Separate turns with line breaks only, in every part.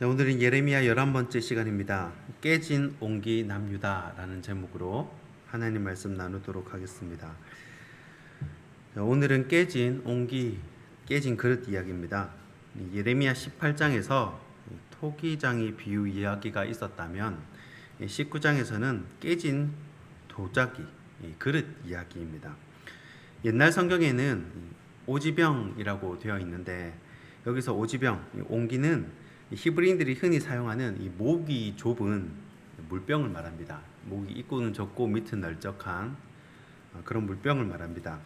네, 오늘은 예레미야 11번째 시간입니다. 깨진 옹기 남유다라는 제목으로 하나님 말씀 나누도록 하겠습니다. 오늘은 깨진 옹기, 깨진 그릇 이야기입니다. 예레미야 18장에서 토기장이 비유 이야기가 있었다면 19장에서는 깨진 도자기, 그릇 이야기입니다. 옛날 성경에는 오지병이라고 되어 있는데 여기서 오지병, 옹기는 히브리인들이 흔히 사용하는 이 목이 좁은 물병을 말합니다. 목이 입구는 좁고 밑은 널쩍한 그런 물병을 말합니다.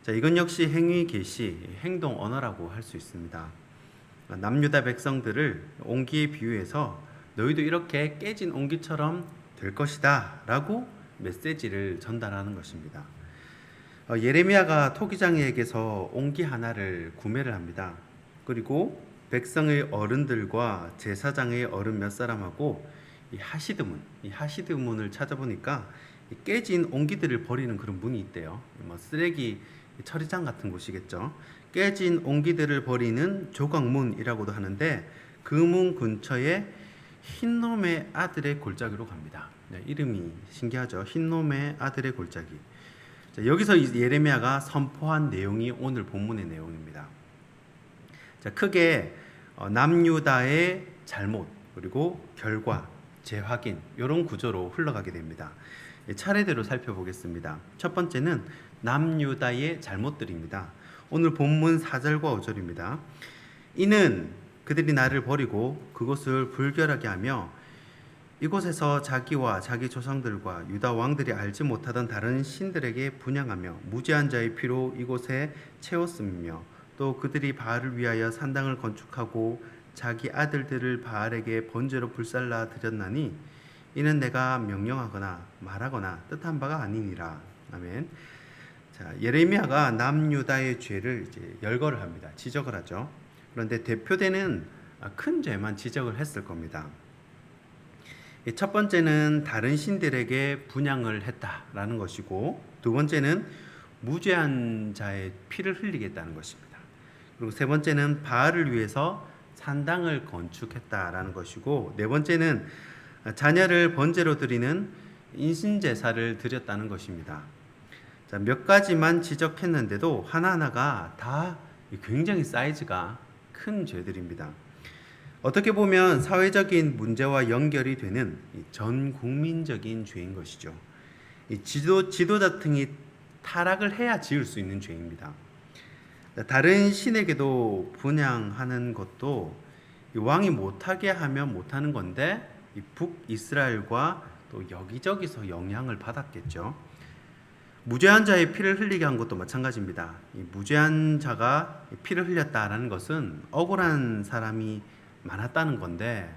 자, 이건 역시 행위 계시, 행동 언어라고 할 수 있습니다. 남유다 백성들을 옹기에 비유해서 너희도 이렇게 깨진 옹기처럼 될 것이다 라고 메시지를 전달하는 것입니다. 예레미야가 토기장에게서 옹기 하나를 구매를 합니다. 그리고 백성의 어른들과 제사장의 어른 몇 사람하고 이 하시드문을 찾아보니까 깨진 옹기들을 버리는 그런 문이 있대요. 쓰레기 처리장 같은 곳이겠죠. 깨진 옹기들을 버리는 조각문이라고도 하는데 그 문 근처에 흰놈의 아들의 골짜기로 갑니다. 네, 이름이 신기하죠. 흰놈의 아들의 골짜기. 자, 여기서 예레미야가 선포한 내용이 오늘 본문의 내용입니다. 자, 크게 남유다의 잘못 그리고 결과 재확인 이런 구조로 흘러가게 됩니다. 차례대로 살펴보겠습니다. 첫 번째는 남유다의 잘못들입니다. 오늘 본문 4절과 5절입니다. 이는 그들이 나를 버리고 그곳을 불결하게 하며 이곳에서 자기와 자기 조상들과 유다 왕들이 알지 못하던 다른 신들에게 분향하며 무죄한 자의 피로 이곳에 채웠으며 또 그들이 바알을 위하여 산당을 건축하고 자기 아들들을 바알에게 번제로 불살라 드렸나니 이는 내가 명령하거나 말하거나 뜻한 바가 아니니라. 아멘. 자, 예레미야가 남유다의 죄를 이제 열거를 합니다. 지적을 하죠. 그런데 대표되는 큰 죄만 지적을 했을 겁니다. 첫 번째는 다른 신들에게 분향을 했다라는 것이고, 두 번째는 무죄한 자의 피를 흘리겠다는 것입니다. 그리고 세 번째는 바알을 위해서 산당을 건축했다라는 것이고, 네 번째는 자녀를 번제로 드리는 인신제사를 드렸다는 것입니다. 자, 몇 가지만 지적했는데도 하나하나가 다 굉장히 사이즈가 큰 죄들입니다. 어떻게 보면 사회적인 문제와 연결이 되는 전 국민적인 죄인 것이죠. 지도자 등이 타락을 해야 지을 수 있는 죄입니다. 다른 신에게도 분향하는 것도 왕이 못하게 하면 못하는 건데 북이스라엘과 또 여기저기서 영향을 받았겠죠. 무죄한 자의 피를 흘리게 한 것도 마찬가지입니다. 무죄한 자가 피를 흘렸다라는 것은 억울한 사람이 많았다는 건데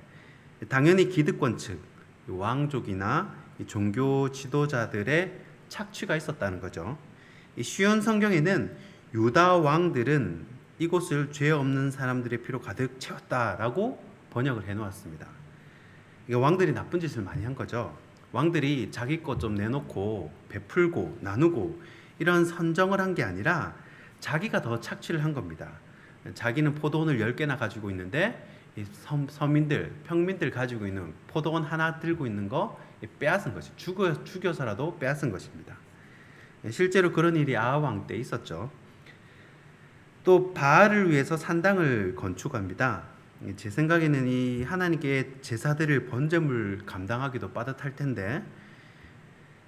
당연히 기득권 측, 왕족이나 종교 지도자들의 착취가 있었다는 거죠. 시온 성경에는 유다 왕들은 이곳을 죄 없는 사람들의 피로 가득 채웠다라고 번역을 해놓았습니다. 이게 왕들이 나쁜 짓을 많이 한 거죠. 왕들이 자기 것 좀 내놓고 베풀고 나누고 이런 선정을 한 게 아니라 자기가 더 착취를 한 겁니다. 자기는 포도원을 10개나 가지고 있는데 이 서민들, 평민들 가지고 있는 포도원 하나 들고 있는 거 빼앗은 것이 죽여서라도 빼앗은 것입니다. 실제로 그런 일이 아하왕 때 있었죠. 또 바알을 위해서 산당을 건축합니다. 제 생각에는 이 하나님께 제사드릴 번제물 감당하기도 빠듯할 텐데,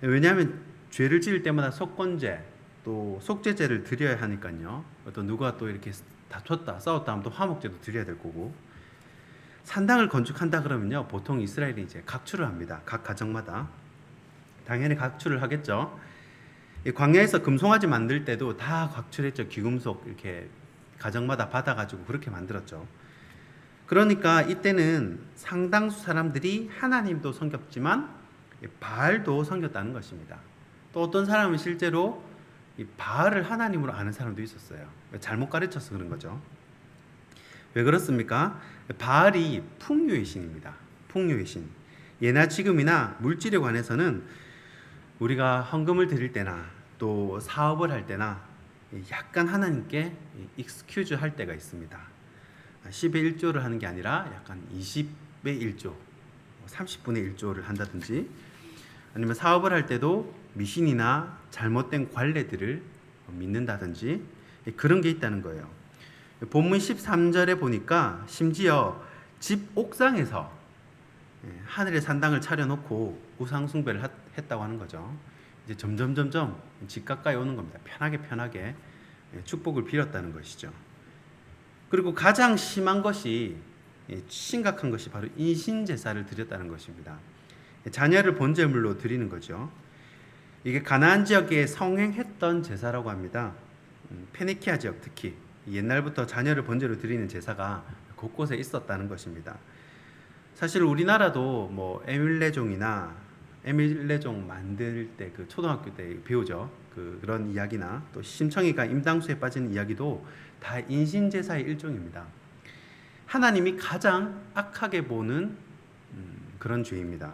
왜냐하면 죄를 지을 때마다 속건제 또 속죄제를 드려야 하니까요. 또 누가 또 이렇게 다퉜다 싸웠다 하면 또 화목제도 드려야 될 거고, 산당을 건축한다 그러면요 보통 이스라엘이 이제 각출을 합니다. 각 가정마다 당연히 각출을 하겠죠. 광야에서 금송아지 만들 때도 다 각출했죠. 귀금속 이렇게 가정마다 받아가지고 그렇게 만들었죠. 그러니까 이때는 상당수 사람들이 하나님도 섬겼지만 바알도 섬겼다는 것입니다. 또 어떤 사람은 실제로 이 바알을 하나님으로 아는 사람도 있었어요. 잘못 가르쳐서 그런 거죠. 왜 그렇습니까? 바알이 풍요의 신입니다. 풍요의 신. 예나 지금이나 물질에 관해서는 우리가 헌금을 드릴 때나 또 사업을 할 때나 약간 하나님께 익스큐즈 할 때가 있습니다. 10의 1조를 하는 게 아니라 약간 20의 1조, 30분의 1조를 한다든지, 아니면 사업을 할 때도 미신이나 잘못된 관례들을 믿는다든지 그런 게 있다는 거예요. 본문 13절에 보니까 심지어 집 옥상에서 하늘에 산당을 차려놓고 우상 숭배를 했다고 하는 거죠. 이제 점점 집 가까이 오는 겁니다. 편하게 축복을 빌었다는 것이죠. 그리고 가장 심한 것이, 심각한 것이 바로 인신제사를 드렸다는 것입니다. 자녀를 번제물로 드리는 거죠. 이게 가나안 지역에 성행했던 제사라고 합니다. 페니키아 지역 특히 옛날부터 자녀를 번제로 드리는 제사가 곳곳에 있었다는 것입니다. 사실 우리나라도 뭐 에밀레종 만들 때 그 초등학교 때 배우죠. 그런 이야기나 또 심청이가 임당수에 빠지는 이야기도 다 인신제사의 일종입니다. 하나님이 가장 악하게 보는 그런 죄입니다.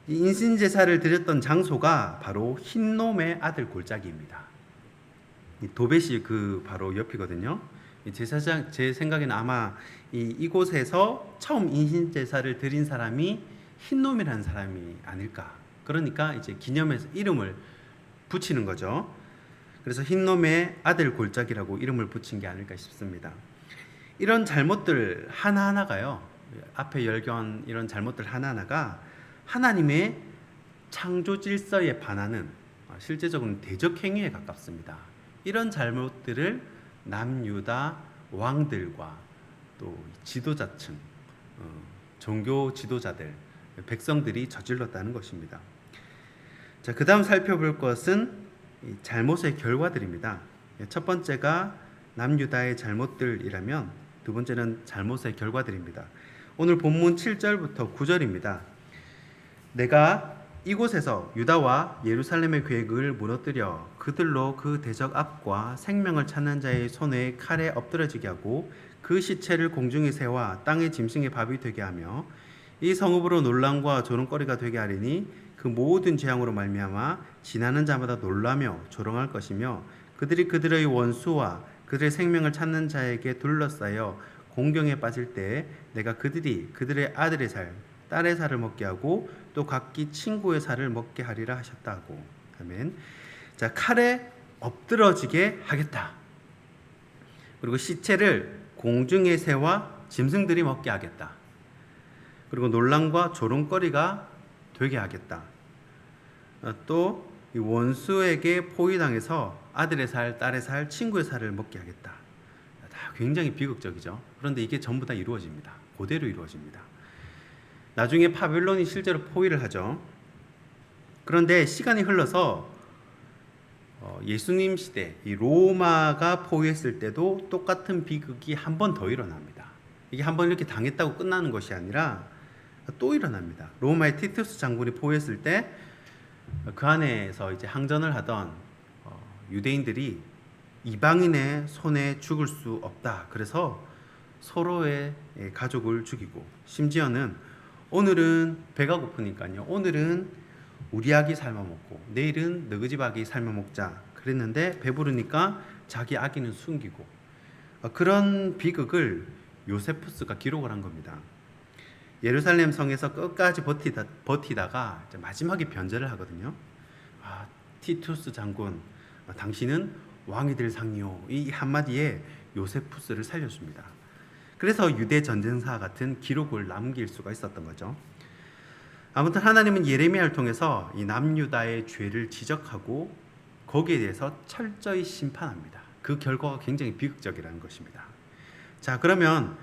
이 인신제사를 드렸던 장소가 바로 흰놈의 아들 골짜기입니다. 이 도벳이 바로 옆이거든요. 제사장, 제 생각에는 아마 이곳에서 처음 인신제사를 드린 사람이 흰놈이라는 사람이 아닐까. 그러니까 이제 기념해서 이름을 붙이는 거죠. 그래서 흰놈의 아들 골짜기라고 이름을 붙인 게 아닐까 싶습니다. 이런 잘못들 하나하나가요, 앞에 열견 이런 잘못들 하나하나가 하나님의 창조 질서에 반하는, 실제적으로는 대적 행위에 가깝습니다. 이런 잘못들을 남유다 왕들과 또 지도자층, 종교 지도자들, 백성들이 저질렀다는 것입니다. 자, 그 다음 살펴볼 것은 잘못의 결과들입니다. 첫 번째가 남유다의 잘못들이라면 두 번째는 잘못의 결과들입니다. 오늘 본문 7절부터 9절입니다. 내가 이곳에서 유다와 예루살렘의 계획을 무너뜨려 그들로 그 대적 앞과 생명을 찾는 자의 손에 칼에 엎드러지게 하고 그 시체를 공중에 세워 땅의 짐승의 밥이 되게 하며 이 성읍으로 논란과 조롱거리가 되게 하리니 그 모든 재앙으로 말미암아 지나는 자마다 놀라며 조롱할 것이며 그들이 그들의 원수와 그들의 생명을 찾는 자에게 둘러싸여 공경에 빠질 때 내가 그들의 아들의 살 딸의 살을 먹게 하고 또 각기 친구의 살을 먹게 하리라 하셨다고. 아멘. 자, 칼에 엎드러지게 하겠다. 그리고 시체를 공중에 세워 짐승들이 먹게 하겠다. 그리고 논란과 조롱거리가 되게 하겠다. 또 이 원수에게 포위당해서 아들의 살, 딸의 살, 친구의 살을 먹게 하겠다. 다 굉장히 비극적이죠. 그런데 이게 전부 다 이루어집니다. 그대로 이루어집니다. 나중에 바벨론이 실제로 포위를 하죠. 그런데 시간이 흘러서 예수님 시대 이 로마가 포위했을 때도 똑같은 비극이 한 번 더 일어납니다. 이게 한 번 이렇게 당했다고 끝나는 것이 아니라 또 일어납니다. 로마의 티투스 장군이 포위했을 때 그 안에서 이제 항전을 하던 유대인들이 이방인의 손에 죽을 수 없다. 그래서 서로의 가족을 죽이고, 심지어는 오늘은 배가 고프니까요, 오늘은 우리 아기 삶아 먹고 내일은 너희 집 아기 삶아 먹자 그랬는데 배부르니까 자기 아기는 숨기고, 그런 비극을 요세푸스가 기록을 한 겁니다. 예루살렘 성에서 끝까지 버티다가 이제 마지막에 변절을 하거든요. 티투스 장군, 당신은 왕이 될 상이요, 이 한마디에 요세푸스를 살려줍니다. 그래서 유대 전쟁사 같은 기록을 남길 수가 있었던 거죠. 아무튼 하나님은 예레미야를 통해서 이 남유다의 죄를 지적하고 거기에 대해서 철저히 심판합니다. 그 결과가 굉장히 비극적이라는 것입니다. 자, 그러면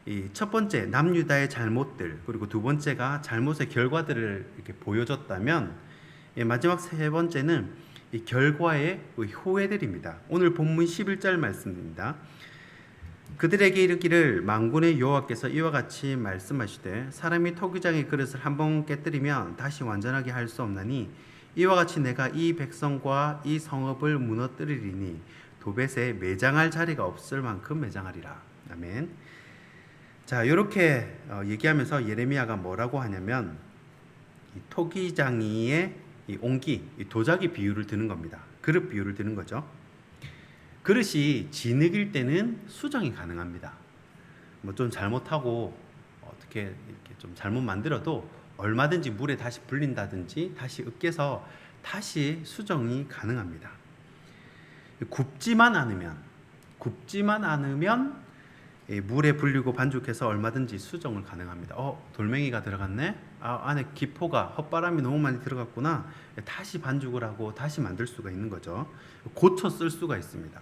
이 첫 번째 남유다의 잘못들, 그리고 두 번째가 잘못의 결과들을 이렇게 보여줬다면, 마지막 세 번째는 이 결과의 후회들입니다. 오늘 본문 11절 말씀입니다. 그들에게 이르기를 만군의 여호와께서 이와 같이 말씀하시되 사람이 토기장의 그릇을 한번 깨뜨리면 다시 완전하게 할 수 없나니 이와 같이 내가 이 백성과 이 성읍을 무너뜨리리니 도벳에 매장할 자리가 없을 만큼 매장하리라. 아멘. 자, 이렇게 얘기하면서 예레미야가 뭐라고 하냐면 이 토기장이의 이 옹기, 이 도자기 비유를 드는 겁니다. 그릇 비유를 드는 거죠. 그릇이 진흙일 때는 수정이 가능합니다. 뭐 좀 잘못하고 어떻게 이렇게 좀 잘못 만들어도 얼마든지 물에 다시 불린다든지 다시 으깨서 다시 수정이 가능합니다. 굽지만 않으면 물에 불리고 반죽해서 얼마든지 수정을 가능합니다. 돌멩이가 들어갔네. 안에 기포가 헛바람이 너무 많이 들어갔구나. 다시 반죽을 하고 다시 만들 수가 있는 거죠. 고쳐 쓸 수가 있습니다.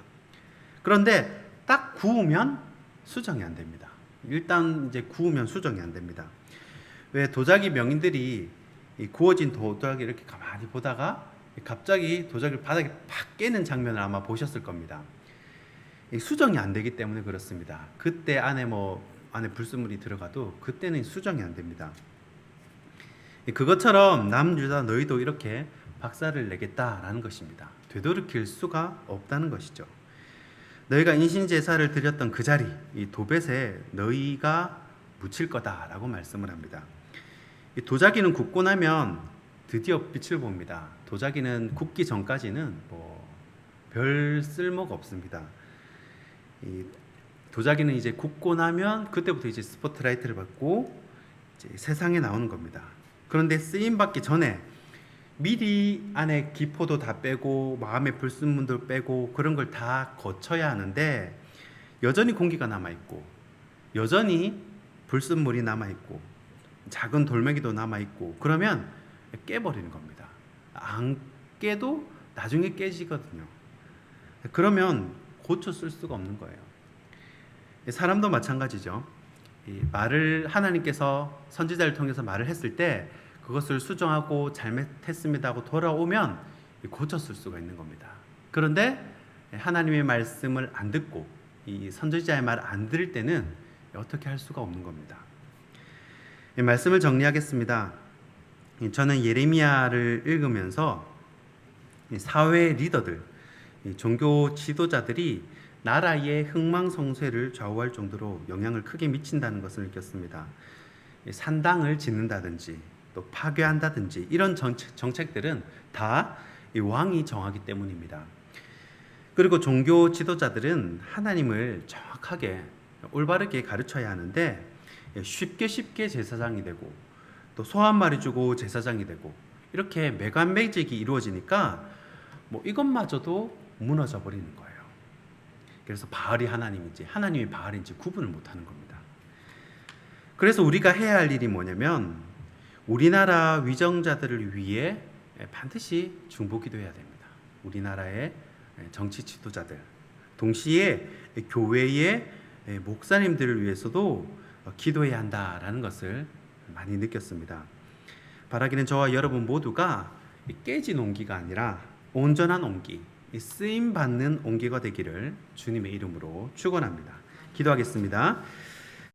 그런데 딱 구우면 수정이 안 됩니다. 일단 이제 구우면 수정이 안 됩니다. 왜 도자기 명인들이 이 구워진 도자기 이렇게 가만히 보다가 갑자기 도자기를 바닥에 팍 깨는 장면을 아마 보셨을 겁니다. 수정이 안 되기 때문에 그렇습니다. 그때 안에 불순물이 들어가도 그때는 수정이 안 됩니다. 그것처럼 남유다 너희도 이렇게 박살을 내겠다라는 것입니다. 되돌이킬 수가 없다는 것이죠. 너희가 인신제사를 드렸던 그 자리, 이 도벳에 너희가 묻힐 거다라고 말씀을 합니다. 이 도자기는 굽고 나면 드디어 빛을 봅니다. 도자기는 굽기 전까지는 별 쓸모가 없습니다. 이 도자기는 이제 굽고 나면 그때부터 이제 스포트라이트를 받고 이제 세상에 나오는 겁니다. 그런데 쓰임 받기 전에 미리 안에 기포도 다 빼고 마음의 불순물도 빼고 그런 걸 다 거쳐야 하는데 여전히 공기가 남아 있고 여전히 불순물이 남아 있고 작은 돌멩이도 남아 있고 그러면 깨버리는 겁니다. 안 깨도 나중에 깨지거든요. 그러면 고쳐 쓸 수가 없는 거예요. 사람도 마찬가지죠. 이 말을 하나님께서 선지자를 통해서 말을 했을 때 그것을 수정하고 잘못했습니다 하고 돌아오면 고쳐 쓸 수가 있는 겁니다. 그런데 하나님의 말씀을 안 듣고 이 선지자의 말을 안 들을 때는 어떻게 할 수가 없는 겁니다. 이 말씀을 정리하겠습니다. 저는 예레미야를 읽으면서 사회 리더들, 종교 지도자들이 나라의 흥망성쇠를 좌우할 정도로 영향을 크게 미친다는 것을 느꼈습니다. 산당을 짓는다든지 또 파괴한다든지 이런 정책들은 다 왕이 정하기 때문입니다. 그리고 종교 지도자들은 하나님을 정확하게 올바르게 가르쳐야 하는데 쉽게 제사장이 되고 또 소 한 마리 주고 제사장이 되고 이렇게 매관매직이 이루어지니까 이것마저도 무너져 버리는 거예요. 그래서 바알이 하나님인지 하나님이 바알인지 구분을 못하는 겁니다. 그래서 우리가 해야 할 일이 뭐냐면 우리나라 위정자들을 위해 반드시 중보기도해야 됩니다. 우리나라의 정치 지도자들, 동시에 교회의 목사님들을 위해서도 기도해야 한다라는 것을 많이 느꼈습니다. 바라기는 저와 여러분 모두가 깨진 온기가 아니라 온전한 온기, 쓰임 받는 온기가 되기를 주님의 이름으로 축원합니다. 기도하겠습니다.